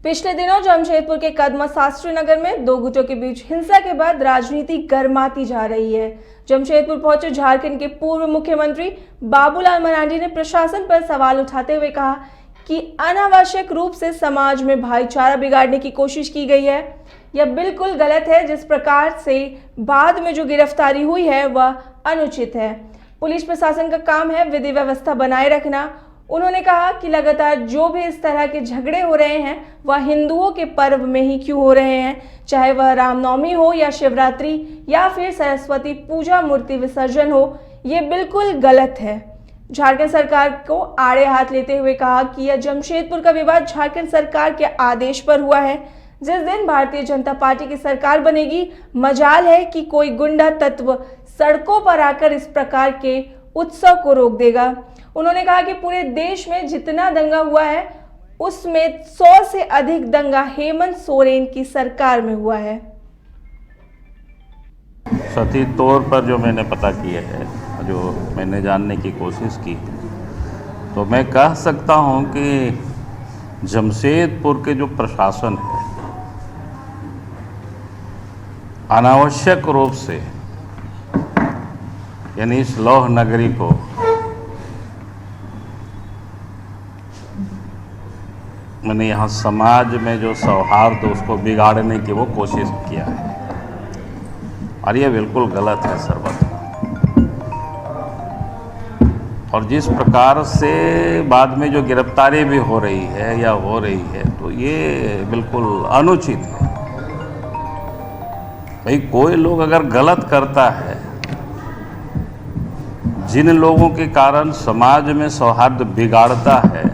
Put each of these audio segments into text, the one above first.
पिछले दिनों जमशेदपुर के कदमा शास्त्री नगर में दो गुटों के बीच हिंसा के बाद राजनीति गर्माती जा रही है। जमशेदपुर पहुंचे झारखंड के पूर्व मुख्यमंत्री बाबूलाल मरांडी ने प्रशासन पर सवाल उठाते हुए कहा कि अनावश्यक रूप से समाज में भाईचारा बिगाड़ने की कोशिश की गई है। यह बिल्कुल गलत है। जिस प्रकार से बाद में जो गिरफ्तारी हुई है वह अनुचित है। पुलिस प्रशासन का काम है विधि व्यवस्था बनाए रखना। उन्होंने कहा कि लगातार जो भी इस तरह के झगड़े हो रहे हैं वह हिंदुओं के पर्व में ही क्यों हो रहे हैं, चाहे वह रामनवमी हो या शिवरात्रि या फिर सरस्वती पूजा मूर्ति विसर्जन हो, ये बिल्कुल गलत है। झारखंड सरकार को आड़े हाथ लेते हुए कहा कि यह जमशेदपुर का विवाद झारखंड सरकार के आदेश पर हुआ है। जिस दिन भारतीय जनता पार्टी की सरकार बनेगी, मजाल है कि कोई गुंडा तत्व सड़कों पर आकर इस प्रकार के उत्सव को रोक देगा। उन्होंने कहा कि पूरे देश में जितना दंगा हुआ है उसमें 100 से अधिक दंगा हेमंत सोरेन की सरकार में हुआ है। सटीक तौर पर जो मैंने पता किया है, जो मैंने जानने की कोशिश की, तो मैं कह सकता हूं कि जमशेदपुर के जो प्रशासन है अनावश्यक रूप से यानी इस लौह नगरी को मैंने यहाँ समाज में जो सौहार्द उसको बिगाड़ने की वो कोशिश किया है और ये बिल्कुल गलत है सर्वथा। और जिस प्रकार से बाद में जो गिरफ्तारी भी हो रही है या हो रही है तो ये बिल्कुल अनुचित है। भाई कोई लोग अगर गलत करता है, जिन लोगों के कारण समाज में सौहार्द बिगाड़ता है,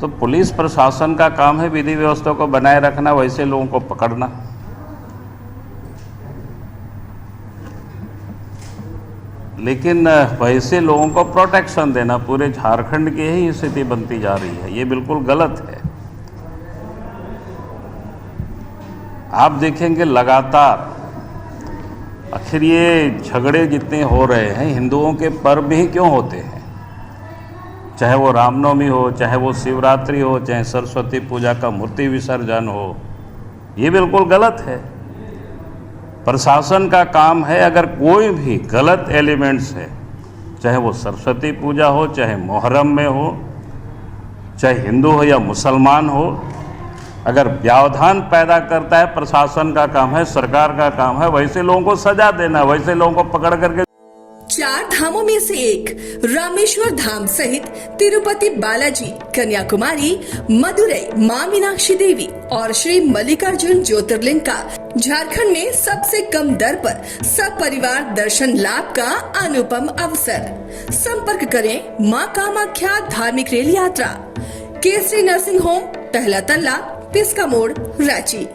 तो पुलिस प्रशासन का काम है विधि व्यवस्था को बनाए रखना, वैसे लोगों को पकड़ना। लेकिन वैसे लोगों को प्रोटेक्शन देना पूरे झारखंड की ही स्थिति बनती जा रही है, ये बिल्कुल गलत है। आप देखेंगे लगातार आखिर ये झगड़े जितने हो रहे हैं हिंदुओं के पर्व ही क्यों होते हैं, चाहे वो रामनवमी हो, चाहे वो शिवरात्रि हो, चाहे सरस्वती पूजा का मूर्ति विसर्जन हो, ये बिल्कुल गलत है। प्रशासन का काम है अगर कोई भी गलत एलिमेंट्स है, चाहे वो सरस्वती पूजा हो, चाहे मुहर्रम में हो, चाहे हिंदू हो या मुसलमान हो, अगर व्यवधान पैदा करता है प्रशासन का काम है, सरकार का काम है वैसे लोगों को सजा देना, वैसे लोगों को पकड़ करके। 4 धामों में से एक रामेश्वर धाम सहित तिरुपति बालाजी, कन्याकुमारी, मदुरई मां मीनाक्षी देवी और श्री मल्लिकार्जुन ज्योतिर्लिंग का झारखंड में सबसे कम दर पर सब परिवार दर्शन लाभ का अनुपम अवसर। संपर्क करें मां कामाख्या धार्मिक रेल यात्रा, केसरी नर्सिंग होम, पहला तल्ला, पिस्का मोड़, रांची।